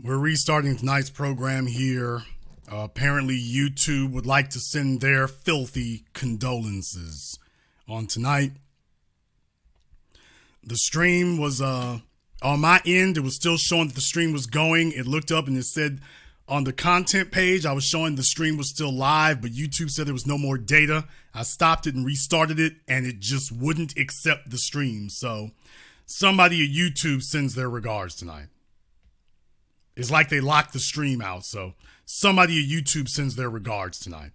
We're restarting tonight's program here. Apparently, YouTube would like to send their filthy condolences on tonight. The stream was, on my end, it was still showing that the stream was going. It looked up and it said on the content page, I was showing the stream was still live, but YouTube said there was no more data. I stopped it and restarted it, and it just wouldn't accept the stream. So somebody at YouTube sends their regards tonight. It's like they locked the stream out, so somebody at YouTube sends their regards tonight.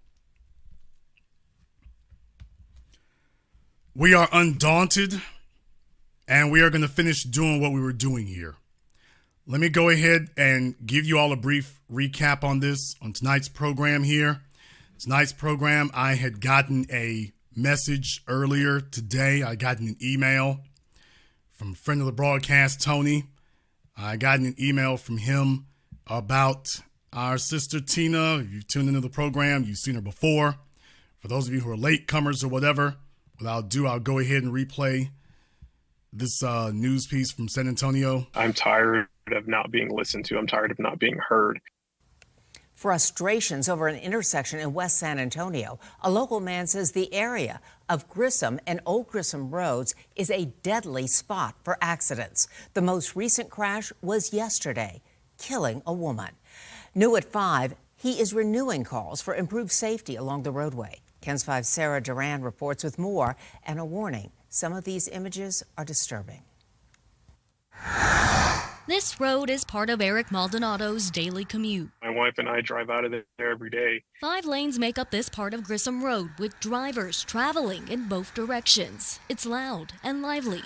We are undaunted, and we are going to finish doing what we were doing here. Let me go ahead and give you all a brief recap on this, on tonight's program here. Tonight's program, I had gotten a message earlier today. I got an email from a friend of the broadcast, Tony. I got an email from him about our sister Tina. If you've tuned into the program, you've seen her before. For those of you who are latecomers or whatever, without ado, I'll go ahead and replay this news piece from San Antonio. I'm tired of not being listened to. I'm tired of not being heard. Frustrations over an intersection in West San Antonio. A local man says the area of Grissom and Old Grissom roads is a deadly spot for accidents. The most recent crash was yesterday, killing a woman. New at 5, he is renewing calls for improved safety along the roadway. KENS 5's Sarah Duran reports with more and a warning. Some of these images are disturbing. This road is part of Eric Maldonado's daily commute. My wife and I drive out of there every day. 5 lanes make up this part of Grissom Road, with drivers traveling in both directions. It's loud and lively.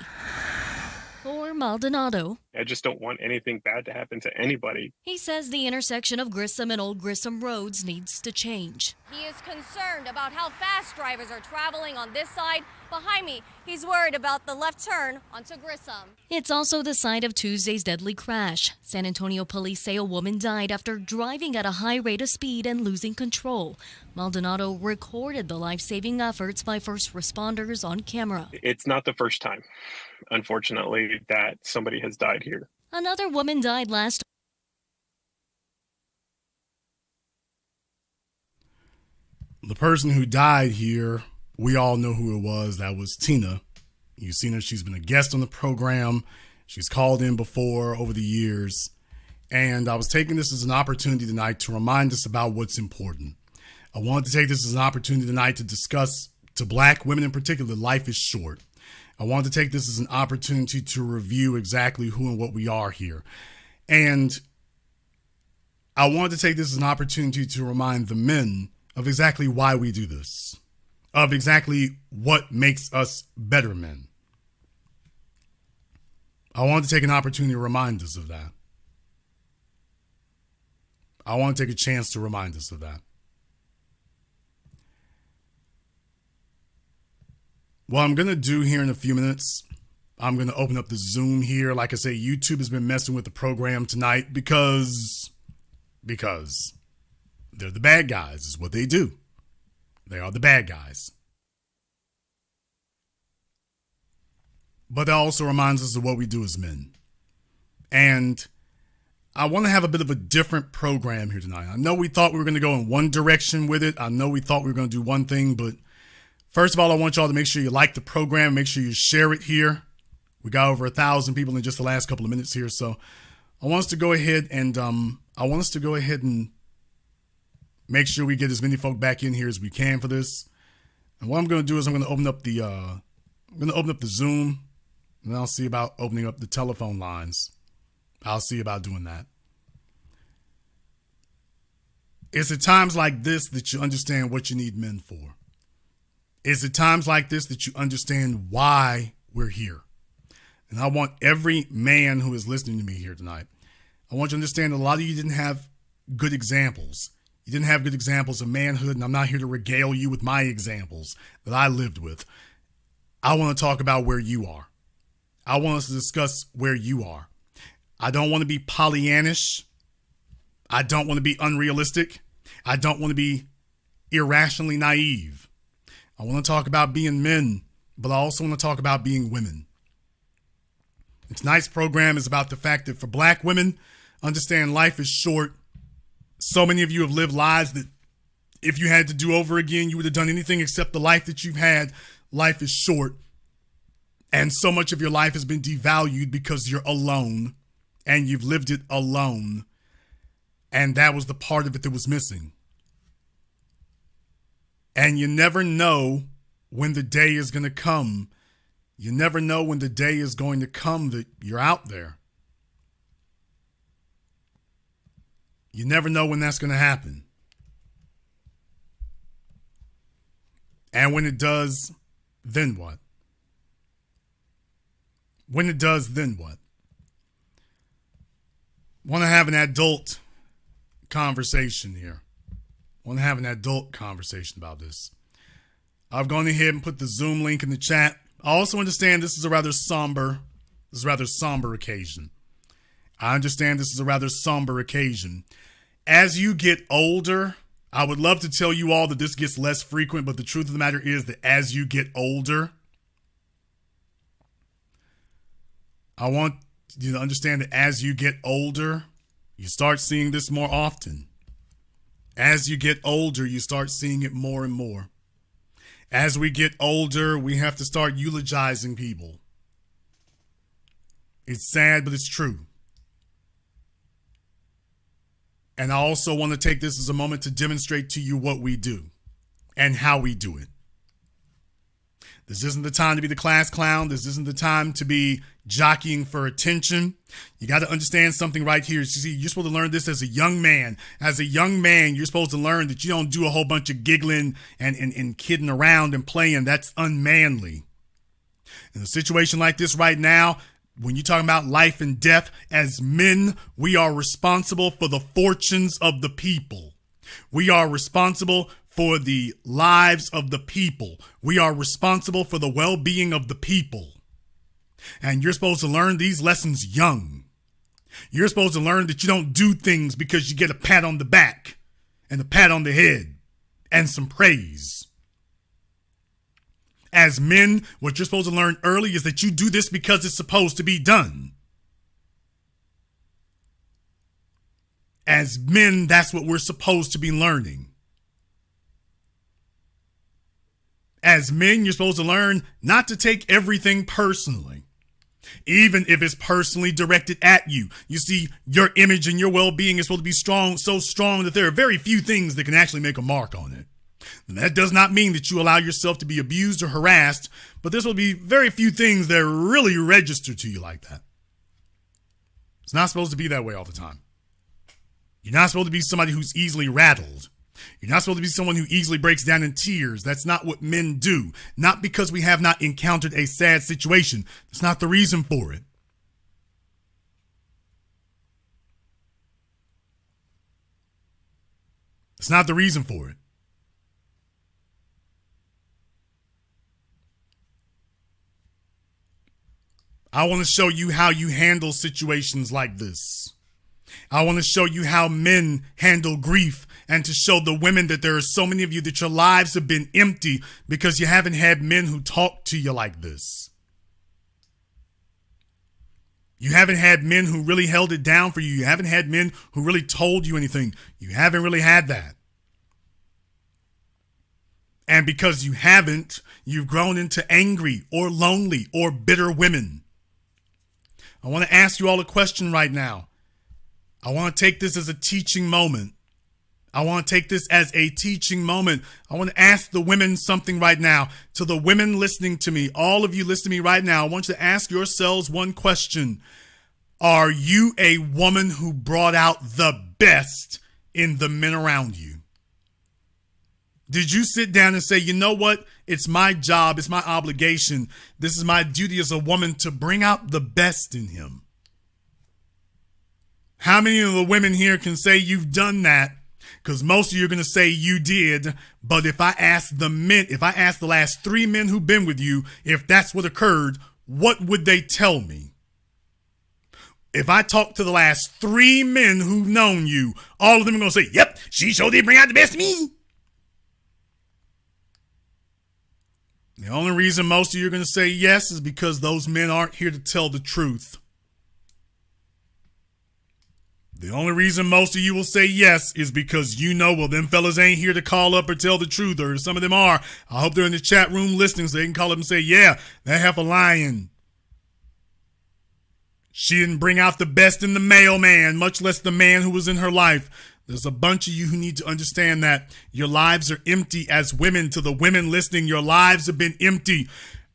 For Maldonado, I just don't want anything bad to happen to anybody. He says the intersection of Grissom and Old Grissom roads needs to change. He is concerned about how fast drivers are traveling on this side. Behind me, he's worried about the left turn onto Grissom. It's also the site of Tuesday's deadly crash. San Antonio police say a woman died after driving at a high rate of speed and losing control. Maldonado recorded the life-saving efforts by first responders on camera. It's not the first time, unfortunately, that somebody has died here. Another woman died last. The person who died here, we all know who it was. That was Tina. You've seen her. She's been a guest on the program. She's called in before over the years. And I was taking this as an opportunity tonight to remind us about what's important. I wanted to take this as an opportunity tonight to discuss, to Black women in particular, life is short. I wanted to take this as an opportunity to review exactly who and what we are here. And I wanted to take this as an opportunity to remind the men of exactly why we do this, of exactly what makes us better men. I want to take an opportunity to remind us of that. I want to take a chance to remind us of that. What I'm going to do here in a few minutes, I'm going to open up the Zoom here. Like I say, YouTube has been messing with the program tonight because they're the bad guys, is what they do. They are the bad guys. But that also reminds us of what we do as men. And I want to have a bit of a different program here tonight. I know we thought we were going to go in one direction with it. I know we thought we were going to do one thing, but first of all, I want y'all to make sure you like the program. Make sure you share it here. We got over 1,000 people in just the last couple of minutes here. So I want us to go ahead and make sure we get as many folk back in here as we can for this. And what I'm going to do is I'm going to open up the Zoom, and I'll see about opening up the telephone lines. I'll see about doing that. It's at times like this that you understand what you need men for. It's at times like this that you understand why we're here. And I want every man who is listening to me here tonight, I want you to understand that a lot of you didn't have good examples. You didn't have good examples of manhood, and I'm not here to regale you with my examples that I lived with. I want to talk about where you are. I want us to discuss where you are. I don't want to be Pollyannish. I don't want to be unrealistic. I don't want to be irrationally naive. I want to talk about being men, but I also want to talk about being women. And tonight's program is about the fact that for Black women, Understand life is short. So many of you have lived lives that if you had to do over again, you would have done anything except the life that you've had. Life is short. And so much of your life has been devalued because you're alone and you've lived it alone. And that was the part of it that was missing. And you never know when the day is going to come. You never know when the day is going to come that you're out there. You never know when that's going to happen. And when it does, then what? When it does, then what? Want to have an adult conversation here. Want to have an adult conversation about this. I've gone ahead and put the Zoom link in the chat. I also understand this is a rather somber occasion. I understand this is a rather somber occasion. As you get older, I would love to tell you all that this gets less frequent, but the truth of the matter is that as you get older, I want you to understand that as you get older, you start seeing this more often. As you get older, you start seeing it more and more. As we get older, we have to start eulogizing people. It's sad, but it's true. And I also want to take this as a moment to demonstrate to you what we do and how we do it. This isn't the time to be the class clown. This isn't the time to be jockeying for attention. You got to understand something right here. You see, you're supposed to learn this as a young man. As a young man, you're supposed to learn that you don't do a whole bunch of giggling and kidding around and playing. That's unmanly. In a situation like this right now, when you're talking about life and death, as men, we are responsible for the fortunes of the people. We are responsible for the lives of the people. We are responsible for the well-being of the people. And you're supposed to learn these lessons young. You're supposed to learn that you don't do things because you get a pat on the back and a pat on the head and some praise. As men, what you're supposed to learn early is that you do this because it's supposed to be done. As men, that's what we're supposed to be learning. As men, you're supposed to learn not to take everything personally, even if it's personally directed at you. You see, your image and your well-being is supposed to be strong, so strong that there are very few things that can actually make a mark on it. And that does not mean that you allow yourself to be abused or harassed, but there's will be very few things that really register to you like that. It's not supposed to be that way all the time. You're not supposed to be somebody who's easily rattled. You're not supposed to be someone who easily breaks down in tears. That's not what men do. Not because we have not encountered a sad situation. That's not the reason for it. It's not the reason for it. I want to show you how you handle situations like this. I want to show you how men handle grief and to show the women that there are so many of you that your lives have been empty because you haven't had men who talk to you like this. You haven't had men who really held it down for you. You haven't had men who really told you anything. You haven't really had that. And because you haven't, you've grown into angry or lonely or bitter women. I want to ask you all a question right now. I want to take this as a teaching moment. I want to take this as a teaching moment. I want to ask the women something right now. To the women listening to me, all of you listening to me right now, I want you to ask yourselves one question. Are you a woman who brought out the best in the men around you? Did you sit down and say, you know what? It's my job. It's my obligation. This is my duty as a woman to bring out the best in him. How many of the women here can say you've done that? Because most of you are going to say you did. But if I ask the men, if I ask the last 3 men who've been with you, if that's what occurred, what would they tell me? If I talk to the last 3 men who've known you, all of them are going to say, yep, she sure did bring out the best of me. The only reason most of you are going to say yes is because those men aren't here to tell the truth. The only reason most of you will say yes is because you know, well, them fellas ain't here to call up or tell the truth, or some of them are. I hope they're in the chat room listening so they can call up and say, yeah, that heifer lying. She didn't bring out the best in the mailman, much less the man who was in her life. There's a bunch of you who need to understand that your lives are empty as women. To the women listening, your lives have been empty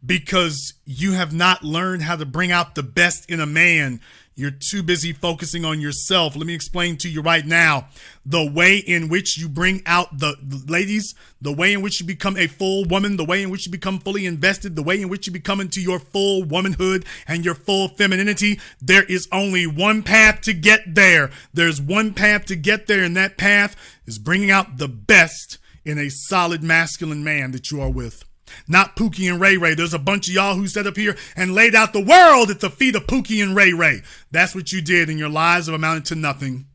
because you have not learned how to bring out the best in a man. You're too busy focusing on yourself. Let me explain to you right now. The way in which you bring out the ladies, the way in which you become a full woman, the way in which you become fully invested, the way in which you become into your full womanhood and your full femininity, there is only one path to get there. There's one path to get there, and that path is bringing out the best in a solid masculine man that you are with. Not Pookie and Ray Ray. There's a bunch of y'all who sat up here and laid out the world at the feet of Pookie and Ray Ray. That's what you did, and your lives have amounted to nothing.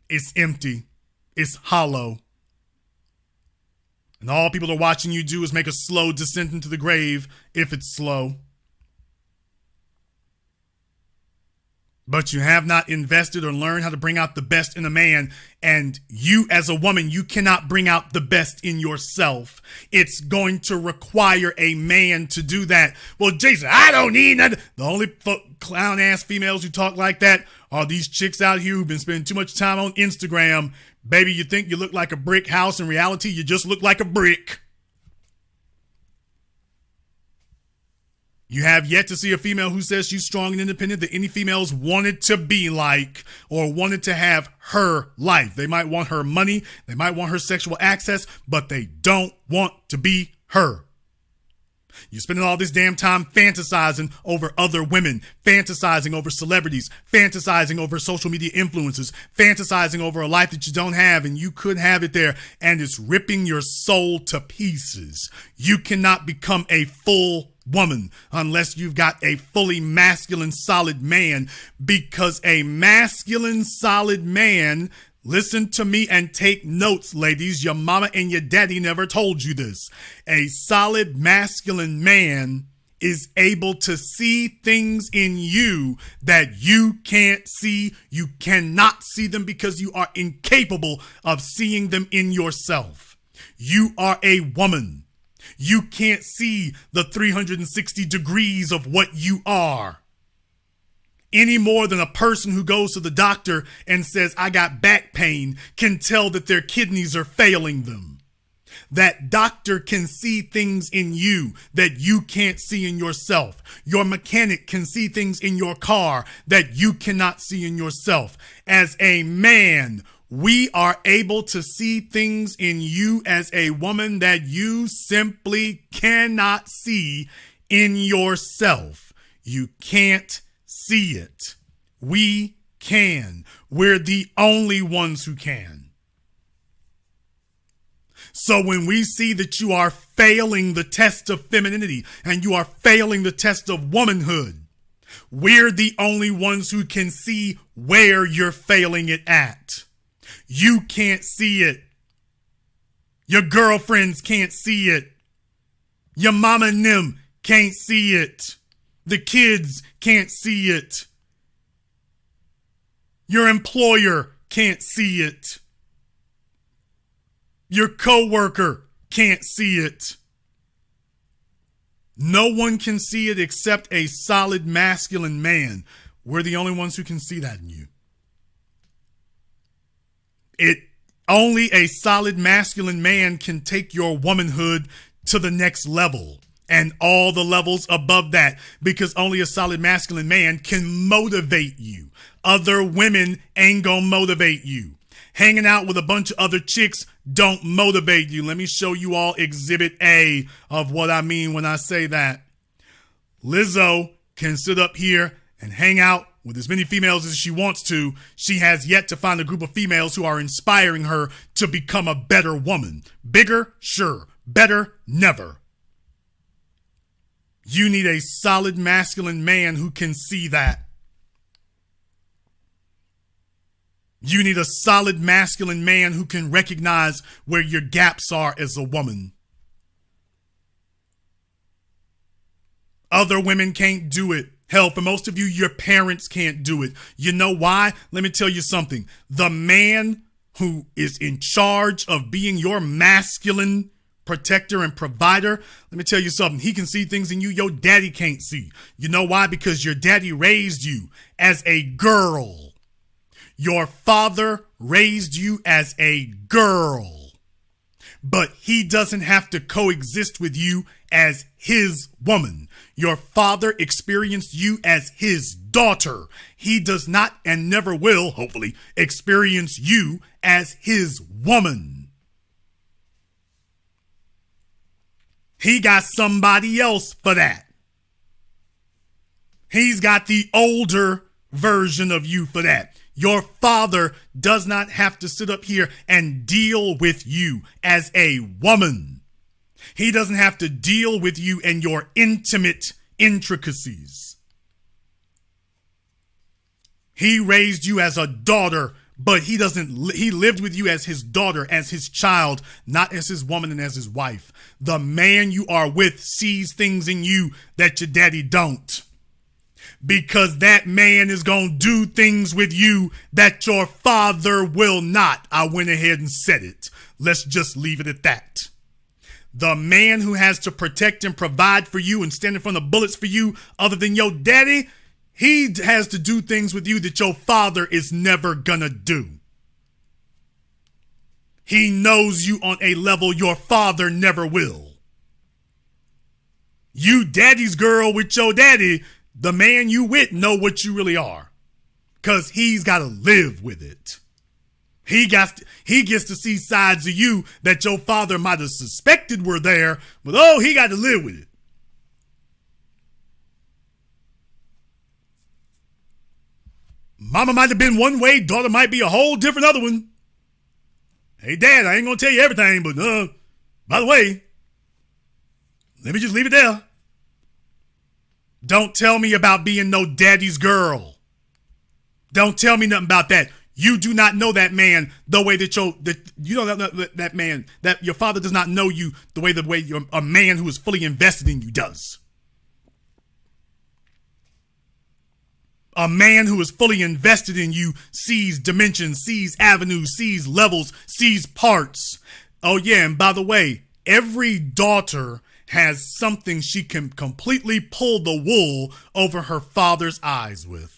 It's empty. It's hollow. And all people are watching you do is make a slow descent into the grave, if it's slow. But you have not invested or learned how to bring out the best in a man. And you as a woman, you cannot bring out the best in yourself. It's going to require a man to do that. Well, Jason, I don't need nothing. The only clown ass females who talk like that are these chicks out here who've been spending too much time on Instagram. Baby, you think you look like a brick house. In reality, you just look like a brick. You have yet to see a female who says she's strong and independent that any females wanted to be like or wanted to have her life. They might want her money. They might want her sexual access, but they don't want to be her. You're spending all this damn time fantasizing over other women, fantasizing over celebrities, fantasizing over social media influencers, fantasizing over a life that you don't have and you could have it there, and it's ripping your soul to pieces. You cannot become a full woman unless you've got a fully masculine, solid man, because a masculine, solid man, listen to me and take notes, ladies. Your mama and your daddy never told you this. A solid masculine man is able to see things in you that you can't see. You cannot see them because you are incapable of seeing them in yourself. You are a woman. You can't see the 360 degrees of what you are any more than a person who goes to the doctor and says, I got back pain, can tell that their kidneys are failing them. That doctor can see things in you that you can't see in yourself. Your mechanic can see things in your car that you cannot see in yourself. As a man, we are able to see things in you as a woman that you simply cannot see in yourself. You can't see it. We can. We're the only ones who can. So when we see that you are failing the test of femininity and you are failing the test of womanhood, we're the only ones who can see where you're failing it at. You can't see it. Your girlfriends can't see it. Your mama and them can't see it. The kids can't see it. Your employer can't see it. Your coworker can't see it. No one can see it except a solid masculine man. We're the only ones who can see that in you. Only a solid masculine man can take your womanhood to the next level and all the levels above that, because only a solid masculine man can motivate you. Other women ain't gonna motivate you. Hanging out with a bunch of other chicks don't motivate you. Let me show you all Exhibit A of what I mean when I say that. Lizzo can sit up here and hang out with as many females as she wants to. She has yet to find a group of females who are inspiring her to become a better woman. Bigger? Sure. Better? Never. You need a solid masculine man who can see that. You need a solid masculine man who can recognize where your gaps are as a woman. Other women can't do it. Hell, for most of you, your parents can't do it. You know why? Let me tell you something. The man who is in charge of being your masculine protector and provider, let me tell you something. He can see things in you your daddy can't see. You know why? Because your daddy raised you as a girl. Your father raised you as a girl. But he doesn't have to coexist with you as his woman. Your father experienced you as his daughter. He does not and never will, hopefully, experience you as his woman. He got somebody else for that. He's got the older version of you for that. Your father does not have to sit up here and deal with you as a woman. He doesn't have to deal with you and your intimate intricacies. He raised you as a daughter, but he lived with you as his daughter, as his child, not as his woman and as his wife. The man you are with sees things in you that your daddy don't. Because that man is going to do things with you that your father will not. I went ahead and said it. Let's just leave it at that. The man who has to protect and provide for you and stand in front of bullets for you other than your daddy, he has to do things with you that your father is never gonna do. He knows you on a level your father never will. You daddy's girl with your daddy, the man you with know what you really are. Because he's got to live with it. He gets to see sides of you that your father might have suspected were there, but he got to live with it. Mama might have been one way, daughter might be a whole different other one. Hey, Dad, I ain't going to tell you everything, but by the way, let me just leave it there. Don't tell me about being no daddy's girl. Don't tell me nothing about that. You do not know that man the way that you know that man, that your father does not know you the way a man who is fully invested in you does. A man who is fully invested in you sees dimensions, sees avenues, sees levels, sees parts. Oh yeah, and by the way, every daughter has something she can completely pull the wool over her father's eyes with.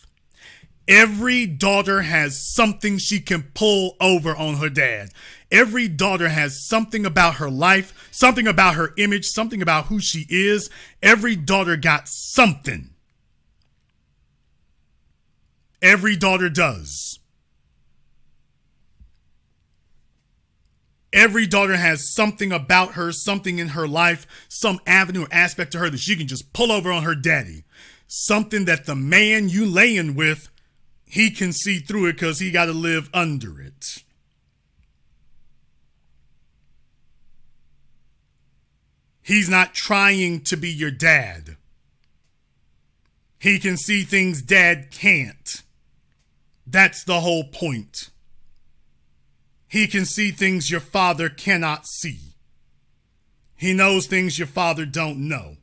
Every daughter has something she can pull over on her dad. Every daughter has something about her life, something about her image, something about who she is. Every daughter got something. Every daughter does. Every daughter has something about her, something in her life, some avenue or aspect to her that she can just pull over on her daddy. Something that the man you laying with, he can see through it because he got to live under it. He's not trying to be your dad. He can see things dad can't. That's the whole point. He can see things your father cannot see. He knows things your father don't know.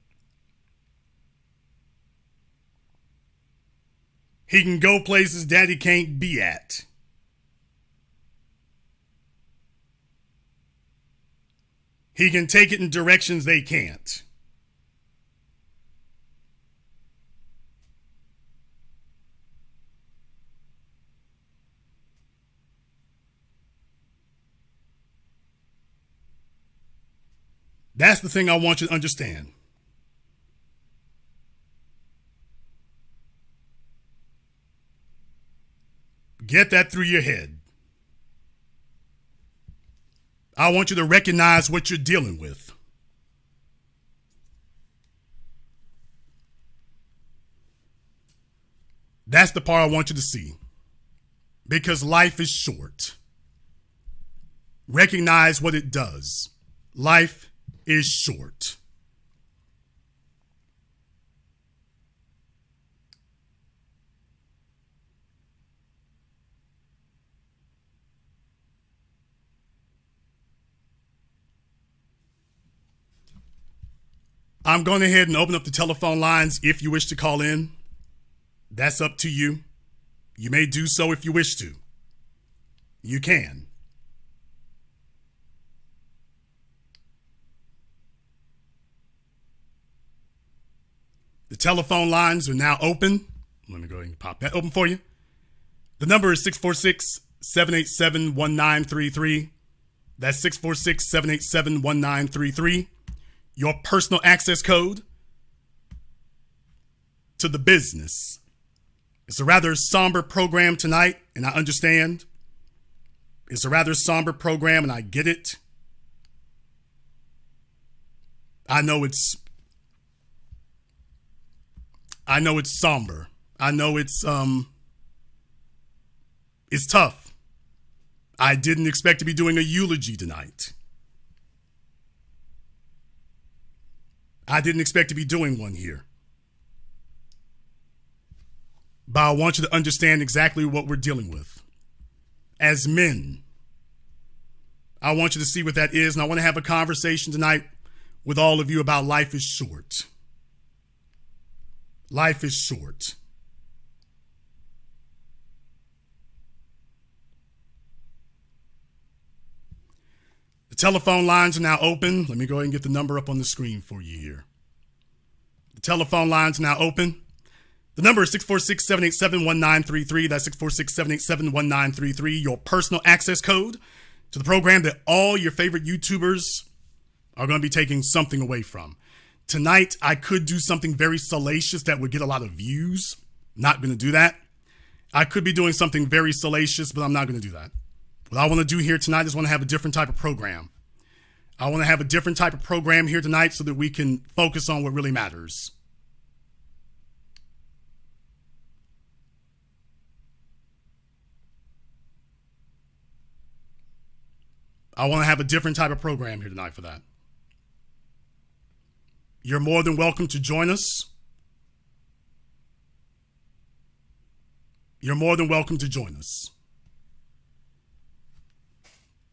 He can go places daddy can't be at. He can take it in directions they can't. That's the thing I want you to understand. Get that through your head. I want you to recognize what you're dealing with. That's the part I want you to see. Because life is short. Recognize what it does. Life is short. I'm going ahead and open up the telephone lines if you wish to call in. That's up to you. You may do so if you wish to. You can. The telephone lines are now open. Let me go ahead and pop that open for you. The number is 646-787-1933. That's 646-787-1933. Your personal access code to the business. It's a rather somber program tonight, and I understand. It's a rather somber program, and I get it. I know it's somber. I know it's tough. I didn't expect to be doing a eulogy tonight. I didn't expect to be doing one here. But I want you to understand exactly what we're dealing with. As men, I want you to see what that is, and I want to have a conversation tonight with all of you about life is short. Life is short. The telephone lines are now open. Let me go ahead and get the number up on the screen for you here. The telephone lines are now open. The number is 646-787-1933. That's 646-787-1933. Your personal access code to the program that all your favorite YouTubers are going to be taking something away from. Tonight, I could do something very salacious that would get a lot of views. Not going to do that. I could be doing something very salacious, but I'm not going to do that. What I want to do here tonight is want to have a different type of program. I want to have a different type of program here tonight so that we can focus on what really matters. I want to have a different type of program here tonight for that. You're more than welcome to join us. You're more than welcome to join us.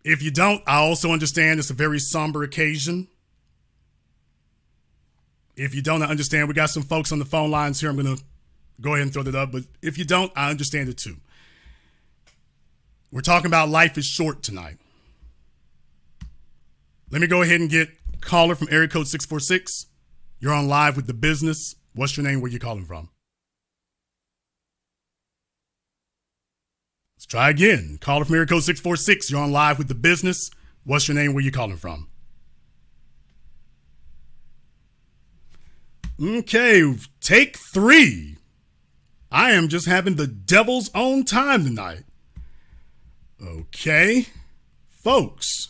If you don't, I also understand it's a very somber occasion. If you don't, I understand. We got some folks on the phone lines here. I'm going to go ahead and throw that up. But if you don't, I understand it too. We're talking about life is short tonight. Let me go ahead and get caller from area code 646. You're on live with The Business. What's your name? Where you calling from? Let's try again. Caller from area code 646. You're on live with The Business. What's your name? Where you calling from? Okay, take 3. I am just having the devil's own time tonight. Okay, folks.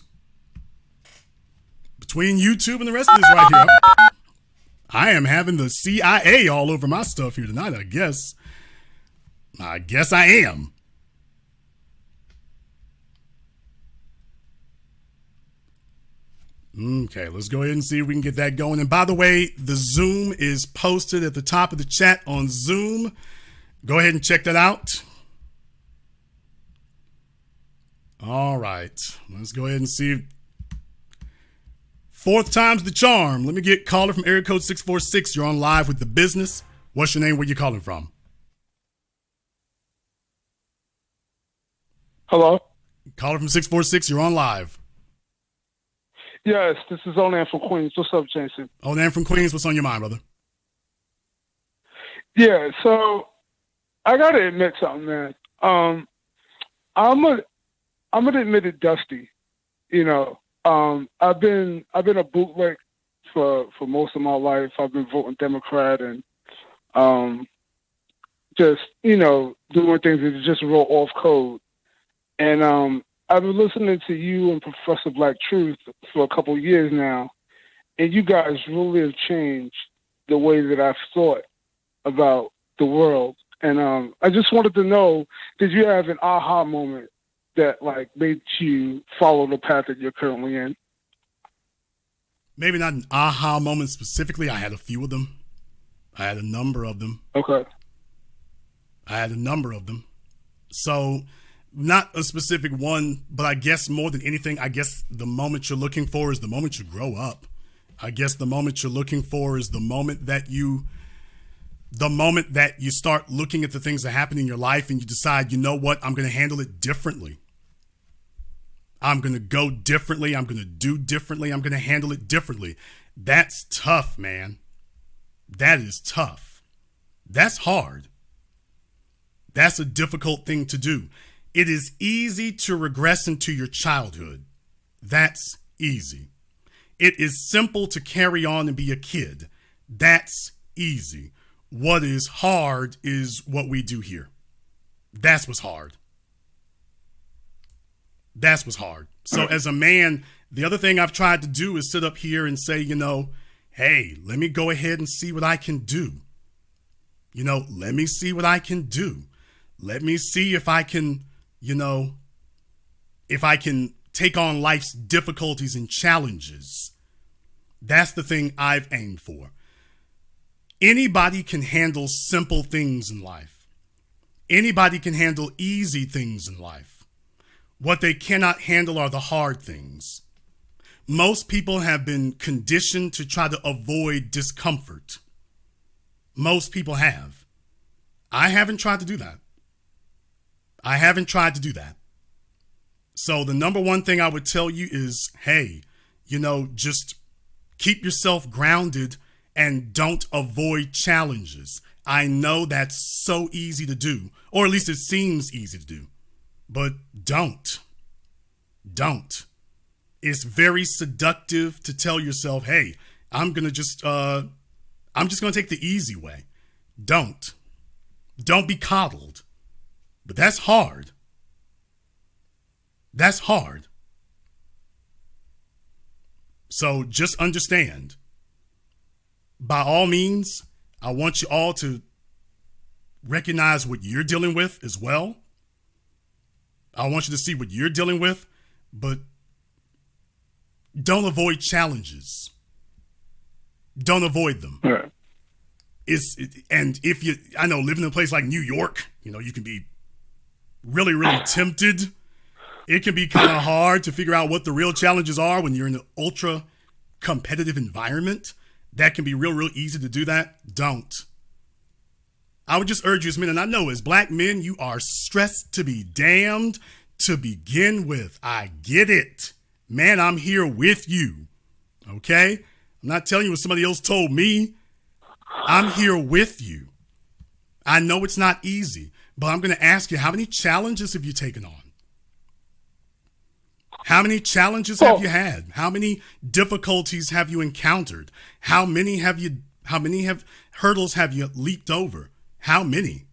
Between YouTube and the rest of this right here, I am having the CIA all over my stuff here tonight, I guess. I guess I am. Okay, let's go ahead and see if we can get that going. And by the way, the Zoom is posted at the top of the chat on Zoom. Go ahead and check that out. All right, let's go ahead and see. 4th time's the charm. Let me get caller from area code 646. You're on live with The Business. What's your name? Where you calling from? Hello? Caller from 646. You're on live. Yes, this is Onan from Queens. What's up, Jason? Onan from Queens. What's on your mind, brother? Yeah, so I gotta admit something, man. I'm gonna admit it, Dusty. You know, I've been a bootleg for most of my life. I've been voting Democrat and just, you know, doing things that just roll off code. And I've been listening to you and Professor Black Truth for a couple of years now, and you guys really have changed the way that I've thought about the world. And I just wanted to know, did you have an aha moment that like made you follow the path that you're currently in? Maybe not an aha moment specifically. I had a few of them. I had a number of them. Okay. I had a number of them. So not a specific one, but I guess more than anything, I guess the moment you're looking for is the moment you grow up. I guess the moment you're looking for is the moment that you The moment that you start looking at the things that happen in your life and you decide, you know what, I'm going to handle it differently. I'm going to go differently. I'm going to do differently. I'm going to handle it differently. That's tough, man. That is tough. That's hard. That's a difficult thing to do. It is easy to regress into your childhood. That's easy. It is simple to carry on and be a kid. That's easy. What is hard is what we do here. That's what's hard. That's what's hard. So as a man, the other thing I've tried to do is sit up here and say, hey, let me go ahead and see what I can do. Let me see what I can do. Let me see if I can, if I can take on life's difficulties and challenges. That's the thing I've aimed for. Anybody can handle simple things in life. Anybody can handle easy things in life. What they cannot handle are the hard things. Most people have been conditioned to try to avoid discomfort. Most people have. I haven't tried to do that. So the number one thing I would tell you is, hey, just keep yourself grounded and don't avoid challenges. I know that's so easy to do, or at least it seems easy to do, but don't. It's very seductive to tell yourself, hey, I'm just going to take the easy way. Don't be coddled. But that's hard. That's hard. So just understand, by all means, I want you all to recognize what you're dealing with as well. I want you to see what you're dealing with, but don't avoid challenges. Don't avoid them. Right. And I know living in a place like New York, you can be really, really tempted. It can be kind of hard to figure out what the real challenges are when you're in an ultra competitive environment. That can be real easy to do that. Don't. I would just urge you as men, and I know as black men, you are stressed to be damned to begin with. I get it. Man, I'm here with you. Okay? I'm not telling you what somebody else told me. I'm here with you. I know it's not easy, but I'm going to ask you, how many challenges have you taken on? How many challenges have you had? How many difficulties have you encountered? How many hurdles have you leaped over? How many?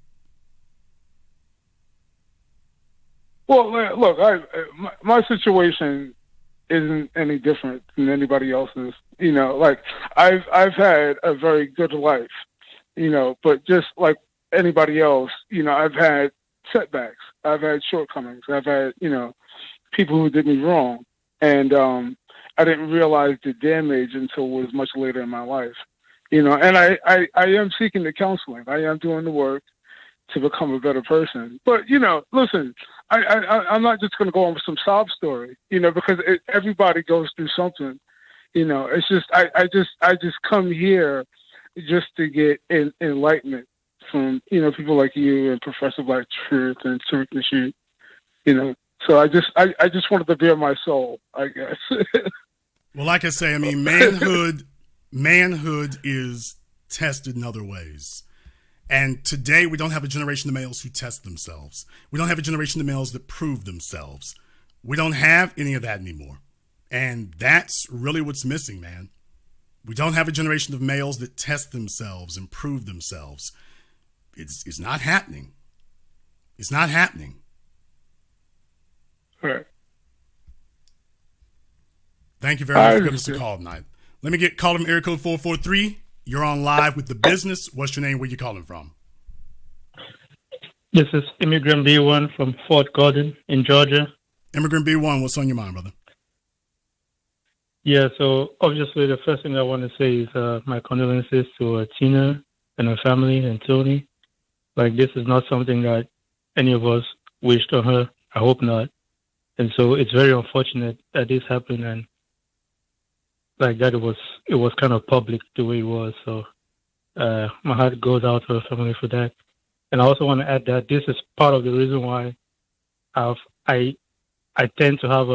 Well, look, my situation isn't any different than anybody else's. I've had a very good life, but just like anybody else, I've had setbacks. I've had shortcomings. I've had, people who did me wrong. And I didn't realize the damage until it was much later in my life. And I am seeking the counseling. I am doing the work to become a better person. But, listen, I'm not just going to go on with some sob story, because everybody goes through something. It's just, I just come here just to get enlightenment from, people like you and Professor Black Truth and Tariq Nasheed, So I just wanted to bare my soul, I guess. Well, like I say, manhood is tested in other ways. And today we don't have a generation of males who test themselves. We don't have a generation of males that prove themselves. We don't have any of that anymore. And that's really what's missing, man. We don't have a generation of males that test themselves and prove themselves. It's not happening. It's not happening. Right. Thank you very much for giving us a call tonight. Let me get call from area code 443. You're on live with The Business. What's your name? Where you calling from? This is Immigrant B1 from Fort Gordon in Georgia. Immigrant B1, what's on your mind, brother? Yeah, so obviously the first thing I want to say is my condolences to Tina and her family and Tony. Like, this is not something that any of us wished on her. I hope not. And so it's very unfortunate that this happened, and like that it was kind of public the way it was. So My heart goes out to her family for that. And I also want to add that this is part of the reason why I tend to have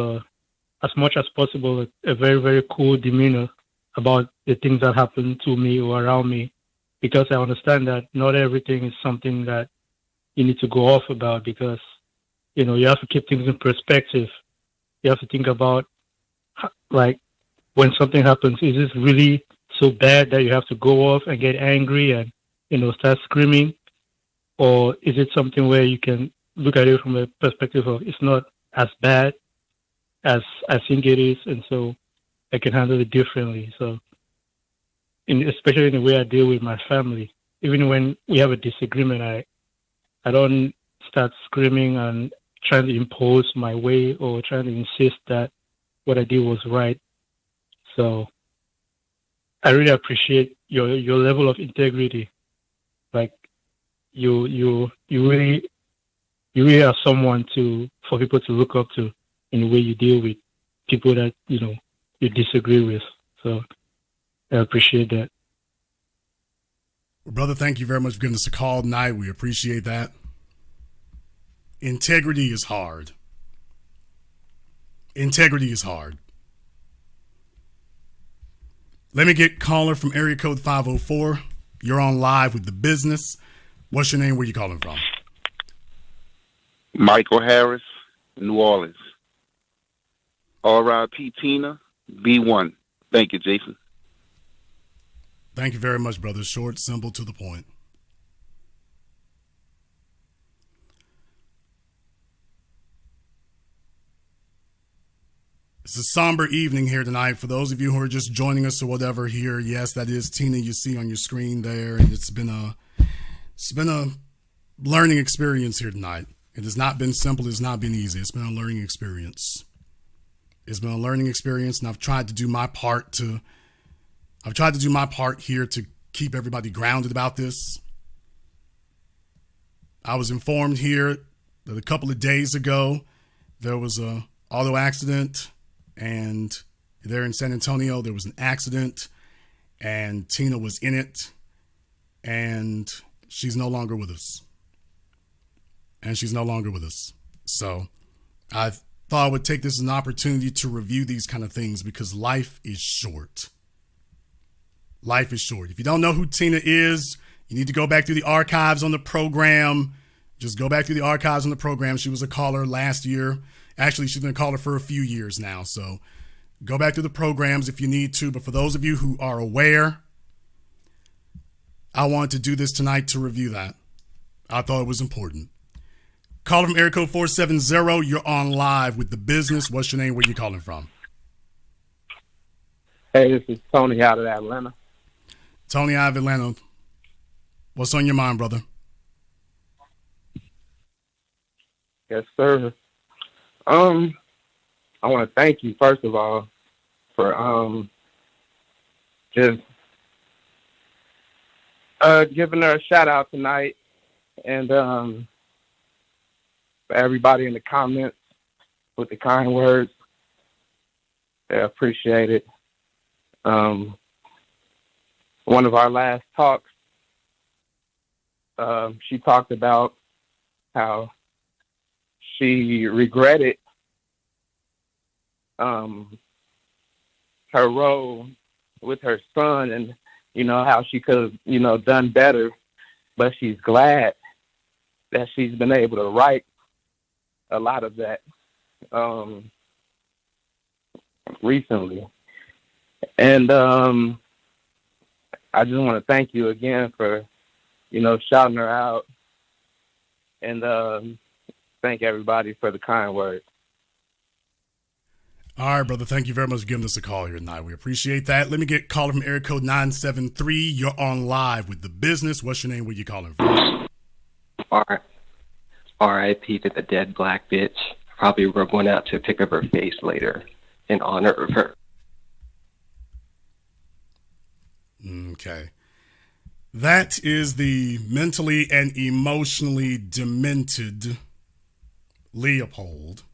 as much as possible, a very, very cool demeanor about the things that happen to me or around me, because I understand that not everything is something that you need to go off about, because, you have to keep things in perspective. You have to think about, like, when something happens, is this really so bad that you have to go off and get angry and, start screaming? Or is it something where you can look at it from a perspective of it's not as bad as I think it is, and so I can handle it differently. So, especially in the way I deal with my family, even when we have a disagreement, I don't start screaming and trying to impose my way or trying to insist that what I did was right. So I really appreciate your level of integrity. Like you really are someone for people to look up to in the way you deal with people that you disagree with. So I appreciate that. Well, brother, thank you very much for giving us a call tonight. We appreciate that. Integrity is hard. Integrity is hard. Let me get caller from area code 504. You're on live with The Business. What's your name? Where you calling from? Michael Harris, New Orleans. R.I.P. Tina, B1. Thank you, Jason. Thank you very much, brother. Short, simple, to the point. It's a somber evening here tonight. For those of you who are just joining us or whatever here, yes, that is Tina you see on your screen there, and it's been a learning experience here tonight. It has not been simple. It's not been easy. It's been a learning experience. It's been a learning experience, and I've tried to do my part here to keep everybody grounded about this. I was informed here that a couple of days ago there was a auto accident, and there in San Antonio there was an accident, and Tina was in it, and she's no longer with us. So I thought I would take this as an opportunity to review these kind of things, because life is short. Life is short. If you don't know who Tina is, you need to go back through the archives on the program. Just go back through the archives on the program. She was a caller last year. Actually, she's been a caller for a few years now. So go back through the programs if you need to. But for those of you who are aware, I wanted to do this tonight to review that. I thought it was important. Caller from area code 470. You're on live with The Business. What's your name? Where you calling from? Hey, this is Tony out of Atlanta. Tony out of Atlanta. What's on your mind, brother? Yes, sir. I want to thank you, first of all, for just giving her a shout out tonight, and for everybody in the comments with the kind words. I appreciate it. One of our last talks, she talked about how she regretted her role with her son, and how she could have done better, but she's glad that she's been able to right a lot of that recently. And I just want to thank you again for shouting her out, and thank everybody for the kind words. All right, brother. Thank you very much for giving us a call here tonight. We appreciate that. Let me get caller from area code 973. You're on live with The Business. What's your name? Where you calling from? R.I.P. to the dead black bitch. Probably we're going out to pick up her face later in honor of her. Okay. That is the mentally and emotionally demented Leopold.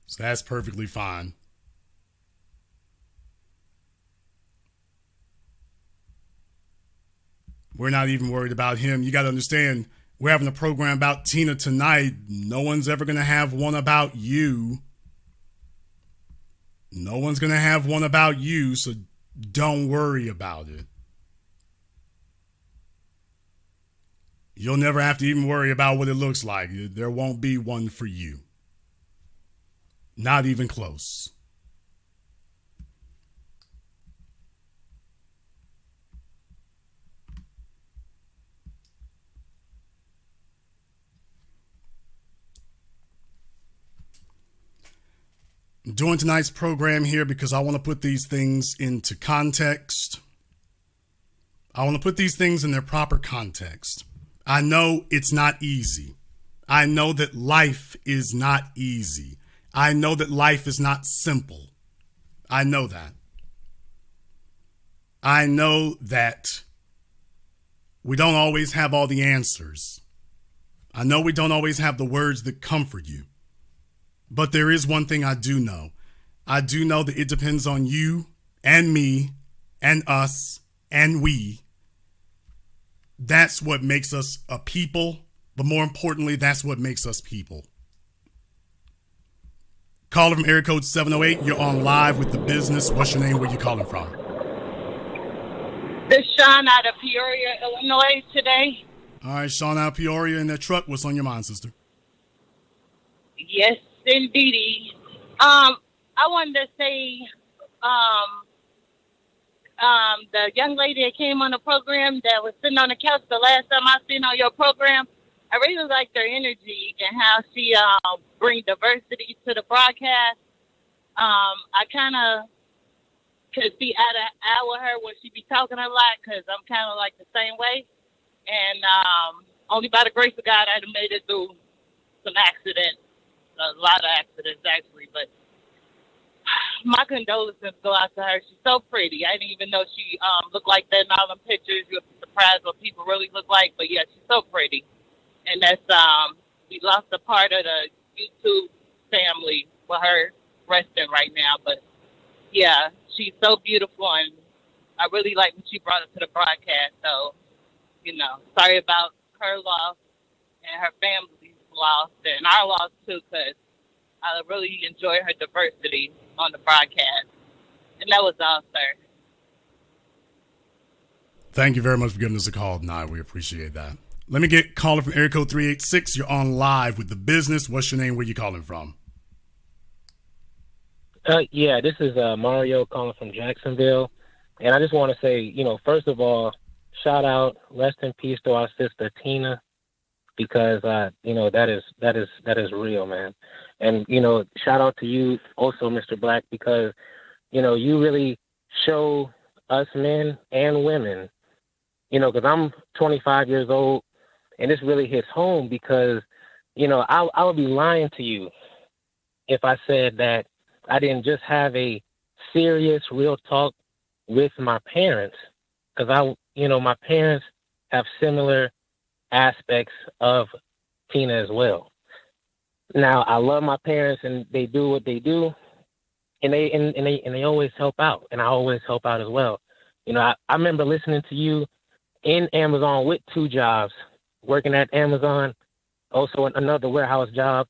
So that's perfectly fine. We're not even worried about him. You got to understand, we're having a program about Tina tonight. No one's ever going to have one about you. No one's going to have one about you, so don't worry about it. You'll never have to even worry about what it looks like. There won't be one for you. Not even close. I'm doing tonight's program here because I want to put these things into context. I want to put these things in their proper context. I know it's not easy. I know that life is not easy. I know that life is not simple. I know that. I know that we don't always have all the answers. I know we don't always have the words that comfort you. But there is one thing I do know. I do know that it depends on you and me and us and we. That's what makes us a people. But more importantly, that's what makes us people. Caller from area code 708. You're on live with The Business. What's your name? Where you calling from? This is Sean out of Peoria, Illinois today. All right, Sean out of Peoria in that truck. What's on your mind, sister? Yes, indeedy. I wanted to say, the young lady that came on the program that was sitting on the couch the last time I seen on your program, I really liked her energy and how she brings diversity to the broadcast. I kind of could be out of eye with her when she be talking a lot because I'm kind of like the same way. And only by the grace of God, I'd have made it through some accidents. A lot of accidents, actually, but my condolences go out to her. She's so pretty. I didn't even know she looked like that in all them pictures. You'll be surprised what people really look like, but yeah, she's so pretty. And that's, we lost a part of the YouTube family with her resting right now, but yeah, she's so beautiful, and I really like when she brought it to the broadcast, so, you know, sorry about her loss and her family's loss and our loss too, because I really enjoy her diversity on the broadcast. And that was all, sir. Thank you very much for giving us a call tonight. We appreciate that. Let me get caller from area code 386. You're on live with The Business. What's your name? Where you calling from? Yeah, this is Mario calling from Jacksonville. And I just want to say, you know, first of all, shout out, rest in peace to our sister Tina, because you know, that is real, man. And you know, shout out to you also, Mr. Black, because you know, you really show us men and women, you know, because I'm 25 years old, and this really hits home because, you know, I would be lying to you if I said that I didn't just have a serious, real talk with my parents, because you know, my parents have similar aspects of Tina as well. Now, I love my parents, and they do what they do, and they always help out, and I always help out as well. You know, I remember listening to you in Amazon with 2 jobs, working at Amazon, also another warehouse job,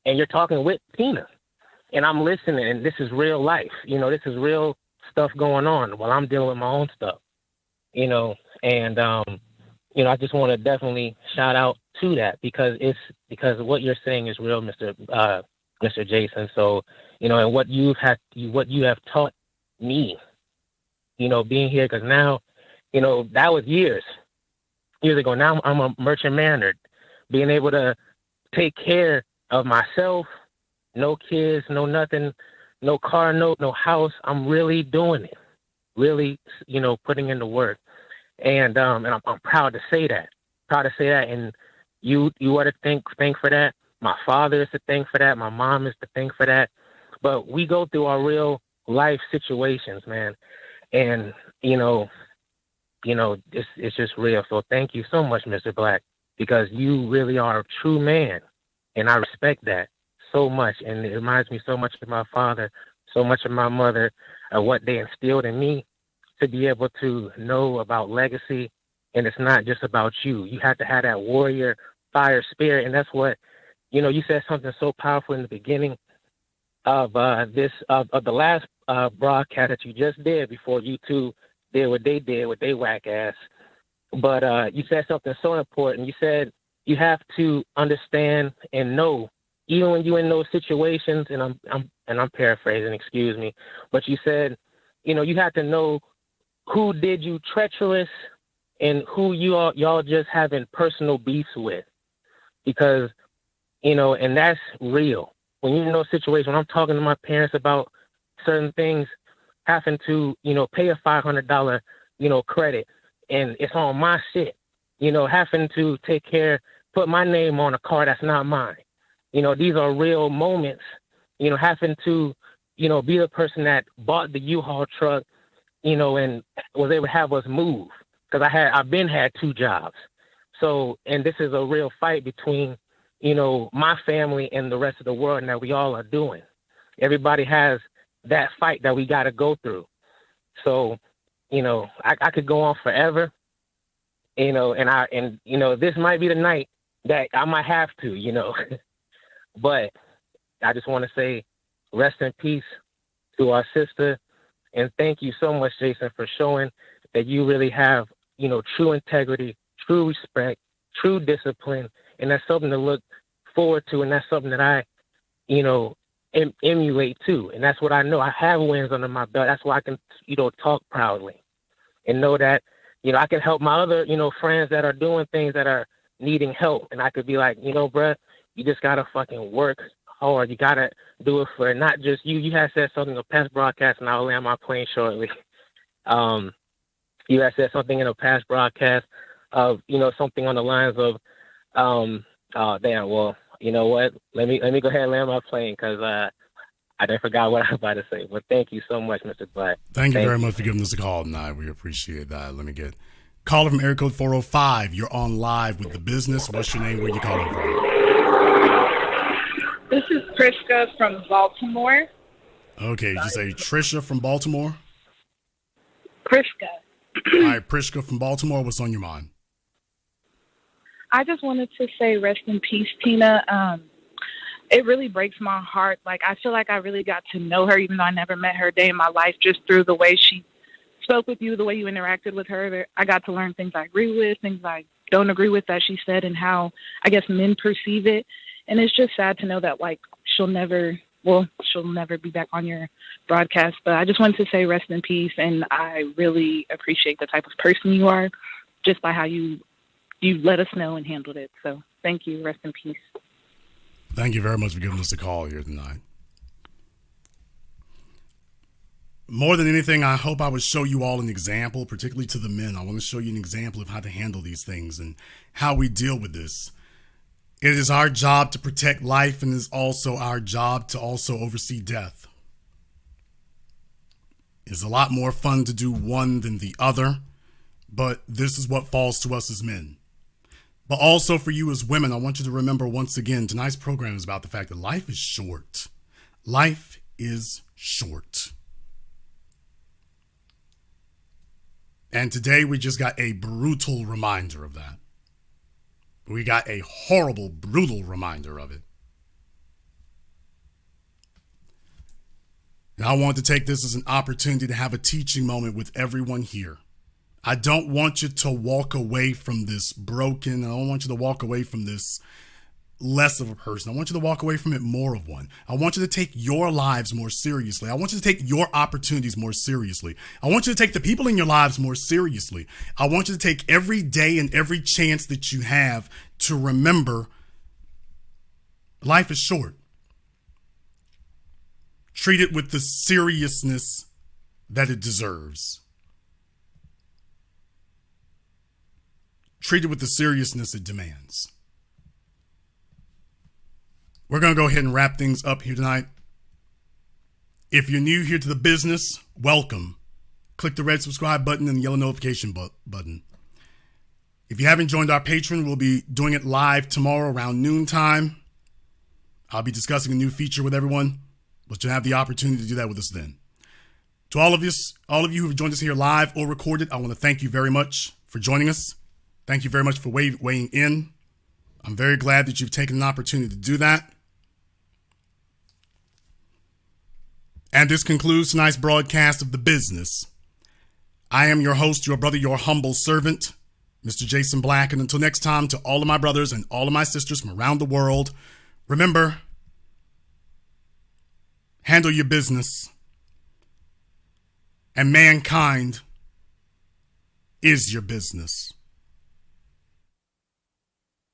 and you're talking with Tina, and I'm listening, and this is real life. You know, this is real stuff going on while I'm dealing with my own stuff. You know, and you know, I just want to definitely shout out to that because what you're saying is real, Mr. Jason. So, you know, and what you have taught me, you know, being here, because now, you know, that was years ago. Now I'm a merchant mariner, being able to take care of myself, no kids, no nothing, no car note, no house. I'm really doing it, really, you know, putting in the work. And I'm proud to say that. And you are to thank for that. My father is to thank for that. My mom is to thank for that. But we go through our real life situations, man. And you know, it's just real. So thank you so much, Mr. Black, because you really are a true man, and I respect that so much. And it reminds me so much of my father, so much of my mother, what they instilled in me, to be able to know about legacy and it's not just about you. You have to have that warrior fire spirit, and that's what, you said something so powerful in the beginning of the last broadcast that you just did before you two did what they did with they whack ass. But you said something so important. You said you have to understand and know, even when you're in those situations. And I'm paraphrasing, excuse me, but you said, you have to know who did you treacherous and who y'all just having personal beefs with, because and that's real. When you're in those situations, when I'm talking to my parents about certain things, having to, pay a $500, credit, and it's on my shit, having to put my name on a car that's not mine. These are real moments, having to, be the person that bought the U-Haul truck, and was able to have us move. Because I've been had 2 jobs. So, and this is a real fight between, my family and the rest of the world, and that we all are doing. Everybody has that fight that we got to go through. So, I could go on forever, and this might be the night that I might have to, but I just want to say rest in peace to our sister. And thank you so much, Jason, for showing that you really have, true integrity, true respect, true discipline. And that's something to look forward to. And that's something that I, emulate too. And that's what I know. I have wins under my belt. That's why I can, talk proudly and know that, I can help my other, friends that are doing things that are needing help. And I could be like, bruh, you just got to fucking work hard. You got to do it for not just you. You had said something in a past broadcast, and I'll land my plane shortly. You had said something in a past broadcast of, something on the lines of, damn, well, you know what? Let me go ahead and land my plane, because I done forgot what I was about to say. But thank you so much, Mr. Black. Thank you very much for giving us a call tonight. We appreciate that. Let me get caller from area code 405. You're on live with The Business. What's your name? Where you calling from? This is Priska from Baltimore. Okay, did you say Trisha from Baltimore? Priska. All right, Priska from Baltimore, what's on your mind? I just wanted to say rest in peace, Tina. It really breaks my heart. Like, I feel like I really got to know her, even though I never met her a day in my life, just through the way she spoke with you, the way you interacted with her. I got to learn things I agree with, things I don't agree with that she said, and how, I guess, men perceive it. And it's just sad to know that, like, she'll never be back on your broadcast. But I just wanted to say rest in peace, and I really appreciate the type of person you are, just by how you let us know and handled it. So thank you. Rest in peace. Thank you very much for giving us a call here tonight. More than anything, I hope I would show you all an example, particularly to the men. I want to show you an example of how to handle these things and how we deal with this. It is our job to protect life, and it is also our job to also oversee death. It's a lot more fun to do one than the other, but this is what falls to us as men. But also for you as women, I want you to remember once again, tonight's program is about the fact that life is short. Life is short. And today we just got a brutal reminder of that. We got a horrible, brutal reminder of it. And I want to take this as an opportunity to have a teaching moment with everyone here. I don't want you to walk away from this broken. I don't want you to walk away from this less of a person. I want you to walk away from it more of one. I want you to take your lives more seriously. I want you to take your opportunities more seriously. I want you to take the people in your lives more seriously. I want you to take every day and every chance that you have to remember life is short. Treat it with the seriousness that it deserves. Treat it with the seriousness it demands. We're going to go ahead and wrap things up here tonight. If you're new here to the business, welcome. Click the red subscribe button and the yellow notification button. If you haven't joined our Patreon, we'll be doing it live tomorrow around noontime. I'll be discussing a new feature with everyone, but you'll have the opportunity to do that with us then. To all of you who have joined us here live or recorded, I want to thank you very much for joining us. Thank you very much for weighing in. I'm very glad that you've taken an opportunity to do that. And this concludes tonight's broadcast of The Business. I am your host, your brother, your humble servant, Mr. Jason Black. And until next time, to all of my brothers and all of my sisters from around the world, remember, handle your business. And mankind is your business.